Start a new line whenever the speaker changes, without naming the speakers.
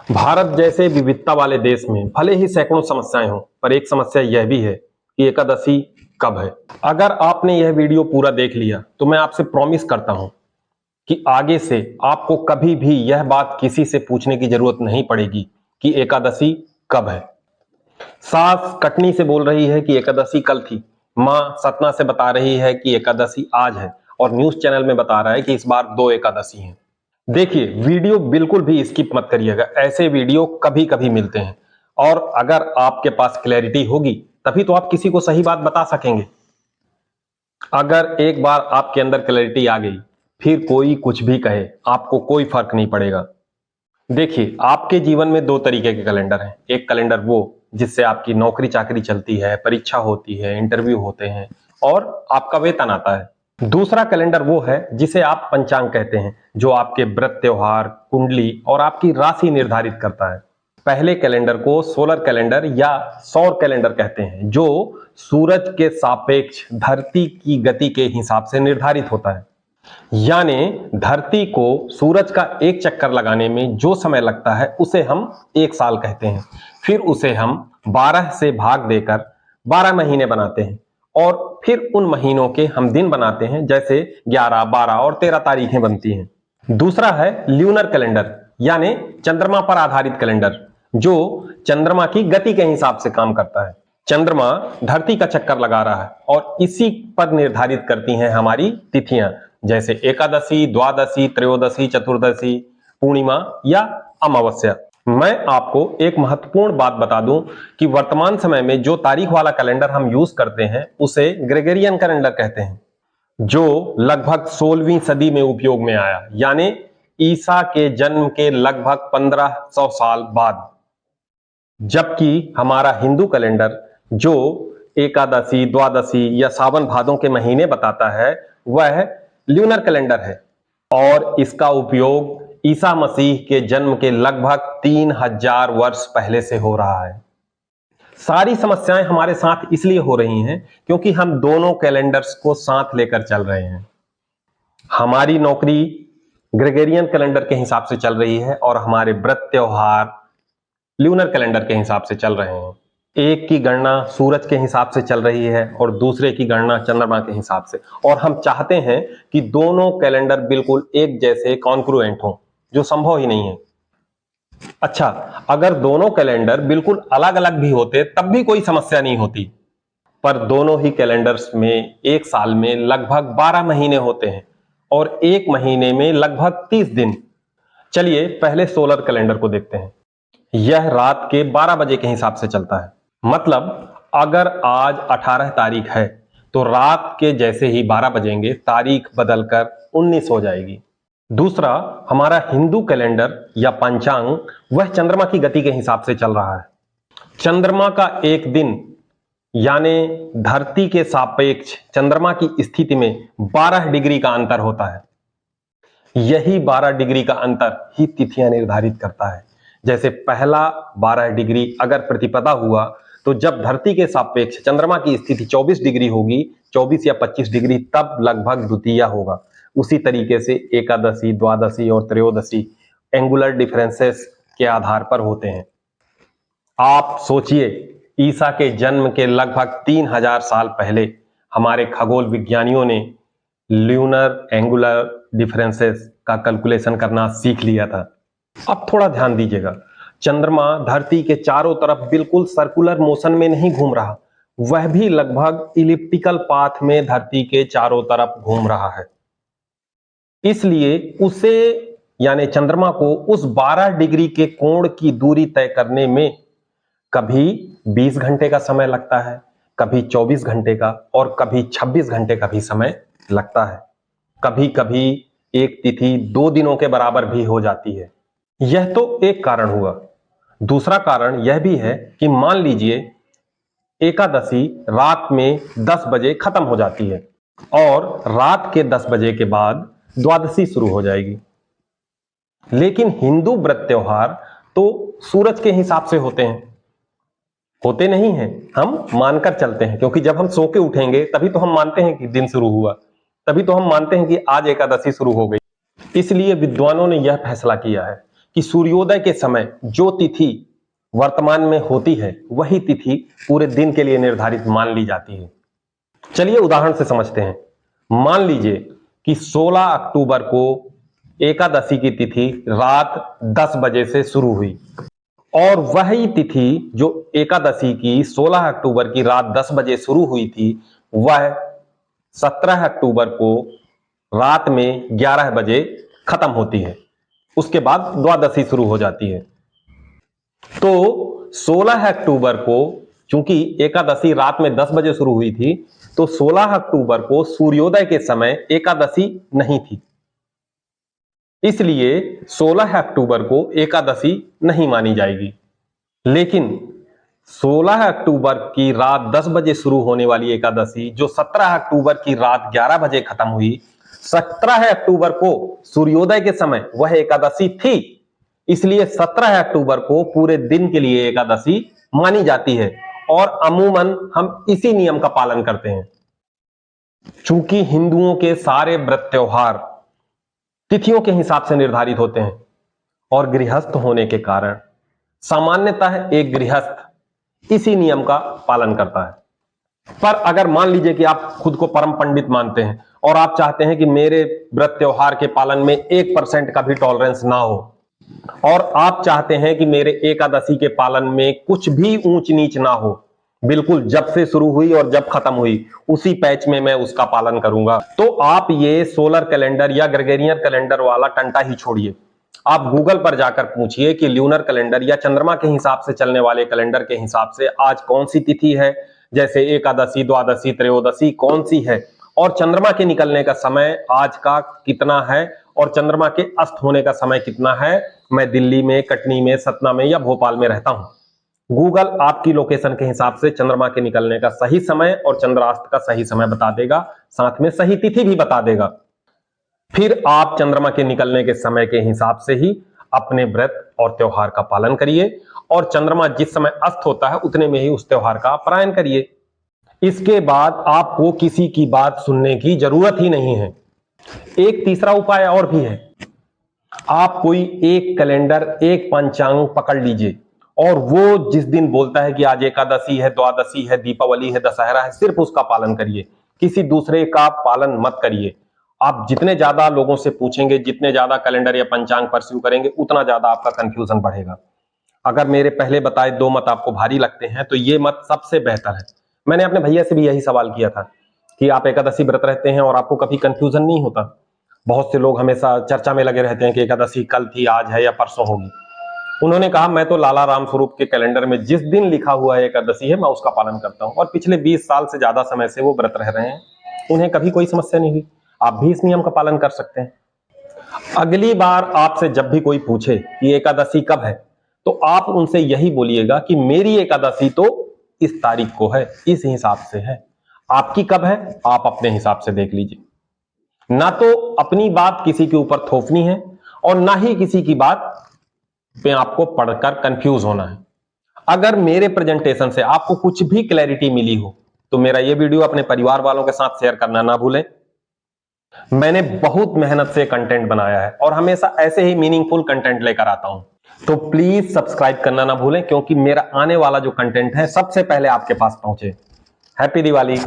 भारत जैसे विविधता वाले देश में भले ही सैकड़ों समस्याएं हों, पर एक समस्या यह भी है कि एकादशी कब है। अगर आपने यह वीडियो पूरा देख लिया तो मैं आपसे प्रॉमिस करता हूं कि आगे से आपको कभी भी यह बात किसी से पूछने की जरूरत नहीं पड़ेगी कि एकादशी कब है। सास कटनी से बोल रही है कि एकादशी कल थी, माँ सतना से बता रही है कि एकादशी आज है, और न्यूज चैनल में बता रहा है कि इस बार 2 एकादशी हैं। देखिए, वीडियो बिल्कुल भी स्किप मत करिएगा, ऐसे वीडियो कभी कभी मिलते हैं, और अगर आपके पास क्लैरिटी होगी तभी तो आप किसी को सही बात बता सकेंगे। अगर एक बार आपके अंदर क्लैरिटी आ गई, फिर कोई कुछ भी कहे आपको कोई फर्क नहीं पड़ेगा। देखिए, आपके जीवन में 2 तरीके के कैलेंडर हैं। एक कैलेंडर वो जिससे आपकी नौकरी चाकरी चलती है, परीक्षा होती है, इंटरव्यू होते हैं और आपका वेतन आता है। दूसरा कैलेंडर वो है जिसे आप पंचांग कहते हैं, जो आपके व्रत त्योहार, कुंडली और आपकी राशि निर्धारित करता है। पहले कैलेंडर को सोलर कैलेंडर या सौर कैलेंडर कहते हैं, जो सूरज के सापेक्ष धरती की गति के हिसाब से निर्धारित होता है। यानी धरती को सूरज का एक चक्कर लगाने में जो समय लगता है उसे हम 1 साल कहते हैं। फिर उसे हम 12 से भाग देकर 12 महीने बनाते हैं, और फिर उन महीनों के हम दिन बनाते हैं, जैसे 11, 12 और 13 तारीखें बनती हैं। दूसरा है ल्यूनर कैलेंडर, यानी चंद्रमा पर आधारित कैलेंडर, जो चंद्रमा की गति के हिसाब से काम करता है। चंद्रमा धरती का चक्कर लगा रहा है और इसी पर निर्धारित करती हैं हमारी तिथियां, जैसे एकादशी, द्वादशी, त्रयोदशी, चतुर्दशी, पूर्णिमा या अमावस्या। मैं आपको एक महत्वपूर्ण बात बता दूं कि वर्तमान समय में जो तारीख वाला कैलेंडर हम यूज करते हैं उसे ग्रेगोरियन कैलेंडर कहते हैं, जो लगभग 16वीं सदी में उपयोग में आया, यानी ईसा के जन्म के लगभग 1500 साल बाद। जबकि हमारा हिंदू कैलेंडर जो एकादशी, द्वादशी या सावन भादों के महीने बताता है, वह ल्यूनर कैलेंडर है, और इसका उपयोग ईसा मसीह के जन्म के लगभग 3000 वर्ष पहले से हो रहा है। सारी समस्याएं हमारे साथ इसलिए हो रही हैं क्योंकि हम दोनों कैलेंडर्स को साथ लेकर चल रहे हैं। हमारी नौकरी ग्रेगोरियन कैलेंडर के हिसाब से चल रही है और हमारे व्रत त्योहार ल्यूनर कैलेंडर के हिसाब से चल रहे हैं। एक की गणना सूरज के हिसाब से चल रही है और दूसरे की गणना चंद्रमा के हिसाब से, और हम चाहते हैं कि दोनों कैलेंडर बिल्कुल एक जैसे कॉन्ग्रुएंट हों, जो संभव ही नहीं है। अच्छा, अगर दोनों कैलेंडर बिल्कुल अलग अलग भी होते तब भी कोई समस्या नहीं होती, पर दोनों ही कैलेंडर्स में एक साल में लगभग 12 महीने होते हैं और एक महीने में लगभग 30 दिन। चलिए पहले सोलर कैलेंडर को देखते हैं। यह रात के 12 बजे के हिसाब से चलता है। मतलब अगर आज 18 तारीख है तो रात के जैसे ही 12 बजेंगे तारीख बदलकर 19 हो जाएगी। दूसरा, हमारा हिंदू कैलेंडर या पंचांग वह चंद्रमा की गति के हिसाब से चल रहा है। चंद्रमा का एक दिन यानी धरती के सापेक्ष चंद्रमा की स्थिति में 12 डिग्री का अंतर होता है। यही 12 डिग्री का अंतर ही तिथियां निर्धारित करता है। जैसे पहला 12 डिग्री अगर प्रतिपदा हुआ तो जब धरती के सापेक्ष चंद्रमा की स्थिति 24 डिग्री होगी, 24 या 25 डिग्री, तब लगभग द्वितीया होगा। उसी तरीके से एकादशी, द्वादशी और त्रयोदशी एंगुलर डिफरेंसेस के आधार पर होते हैं। आप सोचिए, ईसा के जन्म के लगभग 3000 साल पहले हमारे खगोल विज्ञानियों ने ल्यूनर एंगुलर डिफरेंसेस का कैलकुलेशन करना सीख लिया था। अब थोड़ा ध्यान दीजिएगा, चंद्रमा धरती के चारों तरफ बिल्कुल सर्कुलर मोशन में नहीं घूम रहा, वह भी लगभग इलिप्टिकल पाथ में धरती के चारों तरफ घूम रहा है। इसलिए उसे यानी चंद्रमा को उस 12 डिग्री के कोण की दूरी तय करने में कभी 20 घंटे का समय लगता है, कभी 24 घंटे का और कभी 26 घंटे का भी समय लगता है। कभी कभी एक तिथि 2 दिनों के बराबर भी हो जाती है। यह तो एक कारण हुआ। दूसरा कारण यह भी है कि मान लीजिए एकादशी रात में 10 बजे खत्म हो जाती है और रात के 10 बजे के बाद द्वादशी शुरू हो जाएगी। लेकिन हिंदू व्रत त्योहार तो सूरज के हिसाब से होते नहीं हैं, हम मानकर चलते हैं, क्योंकि जब हम सो के उठेंगे तभी तो हम मानते हैं कि दिन शुरू हुआ, तभी तो हम मानते हैं कि आज एकादशी शुरू हो गई। इसलिए विद्वानों ने यह फैसला किया है कि सूर्योदय के समय जो तिथि वर्तमान में होती है वही तिथि पूरे दिन के लिए निर्धारित मान ली जाती है। चलिए उदाहरण से समझते हैं। मान लीजिए कि 16 अक्टूबर को एकादशी की तिथि रात 10 बजे से शुरू हुई और वही तिथि जो एकादशी की 16 अक्टूबर की रात 10 बजे शुरू हुई थी वह 17 अक्टूबर को रात में 11 बजे खत्म होती है। उसके बाद द्वादशी शुरू हो जाती है। तो 16 अक्टूबर को चूंकि एकादशी रात में 10 बजे शुरू हुई थी तो 16 अक्टूबर को सूर्योदय के समय एकादशी नहीं थी, इसलिए 16 अक्टूबर को एकादशी नहीं मानी जाएगी। लेकिन 16 अक्टूबर की रात 10 बजे शुरू होने वाली एकादशी जो 17 अक्टूबर की रात 11 बजे खत्म हुई, 17 अक्टूबर को सूर्योदय के समय वह एकादशी थी, इसलिए 17 अक्टूबर को पूरे दिन के लिए एकादशी मानी जाती है और अमूमन हम इसी नियम का पालन करते हैं। चूंकि हिंदुओं के सारे व्रत त्योहार तिथियों के हिसाब से निर्धारित होते हैं और गृहस्थ होने के कारण सामान्यतः एक गृहस्थ इसी नियम का पालन करता है। पर अगर मान लीजिए कि आप खुद को परम पंडित मानते हैं और आप चाहते हैं कि मेरे व्रत त्योहार के पालन में 1% का भी टॉलरेंस ना हो और आप चाहते हैं कि मेरे एकादशी के पालन में कुछ भी ऊंच नीच ना हो, बिल्कुल जब से शुरू हुई और जब खत्म हुई उसी पैच में मैं उसका पालन करूंगा, तो आप ये सोलर कैलेंडर या ग्रेगोरियन कैलेंडर वाला टंटा ही छोड़िए। आप गूगल पर जाकर पूछिए कि ल्यूनर कैलेंडर या चंद्रमा के हिसाब से चलने वाले कैलेंडर के हिसाब से आज कौन सी तिथि है, जैसे एकादशी, द्वादशी, त्रयोदशी कौन सी है और चंद्रमा के निकलने का समय आज का कितना है और चंद्रमा के अस्त होने का समय कितना है। मैं दिल्ली में, कटनी में, सतना में या भोपाल में रहता हूं। गूगल आपकी लोकेशन के हिसाब से चंद्रमा के निकलने का सही समय और चंद्रास्त का सही समय बता देगा, साथ में सही तिथि भी बता देगा। फिर आप चंद्रमा के निकलने के समय के हिसाब से ही अपने व्रत और त्योहार का पालन करिए और चंद्रमा जिस समय अस्त होता है उतने में ही उस त्योहार का पारायण करिए। इसके बाद आपको किसी की बात सुनने की जरूरत ही नहीं है। एक तीसरा उपाय और भी है। आप कोई एक कैलेंडर, एक पंचांग पकड़ लीजिए और वो जिस दिन बोलता है कि आज एकादशी है, द्वादशी है, दीपावली है, दशहरा है, सिर्फ उसका पालन करिए, किसी दूसरे का पालन मत करिए। आप जितने ज्यादा लोगों से पूछेंगे, जितने ज्यादा कैलेंडर या पंचांग परस्यू करेंगे, उतना ज्यादा आपका कंफ्यूजन बढ़ेगा। अगर मेरे पहले बताए 2 मत आपको भारी लगते हैं तो ये मत सबसे बेहतर है। मैंने अपने भैया से भी यही सवाल किया था कि आप एकादशी व्रत रहते हैं और आपको कभी कंफ्यूजन नहीं होता। बहुत से लोग हमेशा चर्चा में लगे रहते हैं कि एकादशी कल थी, आज है या परसों होगी। उन्होंने कहा मैं तो लाला राम स्वरूप के कैलेंडर में जिस दिन लिखा हुआ है एकादशी है मैं उसका पालन करता हूं और पिछले 20 साल से ज्यादा समय से वो व्रत रह रहे हैं, उन्हें कभी कोई समस्या नहीं हुई। आप भी इस नियम का पालन कर सकते हैं। अगली बार आपसे जब भी कोई पूछे कि एकादशी कब है तो आप उनसे यही बोलिएगा कि मेरी एकादशी तो इस तारीख को है, इस हिसाब से है। आपकी कब है आप अपने हिसाब से देख लीजिए। ना तो अपनी बात किसी के ऊपर थोपनी है और ना ही किसी की बात पे आपको पढ़कर कंफ्यूज होना है। अगर मेरे प्रेजेंटेशन से आपको कुछ भी क्लैरिटी मिली हो तो मेरा ये वीडियो अपने परिवार वालों के साथ शेयर करना ना भूलें। मैंने बहुत मेहनत से कंटेंट बनाया है और हमेशा ऐसे ही मीनिंगफुल कंटेंट लेकर आता हूं, तो प्लीज सब्सक्राइब करना ना भूलें क्योंकि मेरा आने वाला जो कंटेंट है सबसे पहले आपके पास पहुंचे। हैप्पी दिवाली।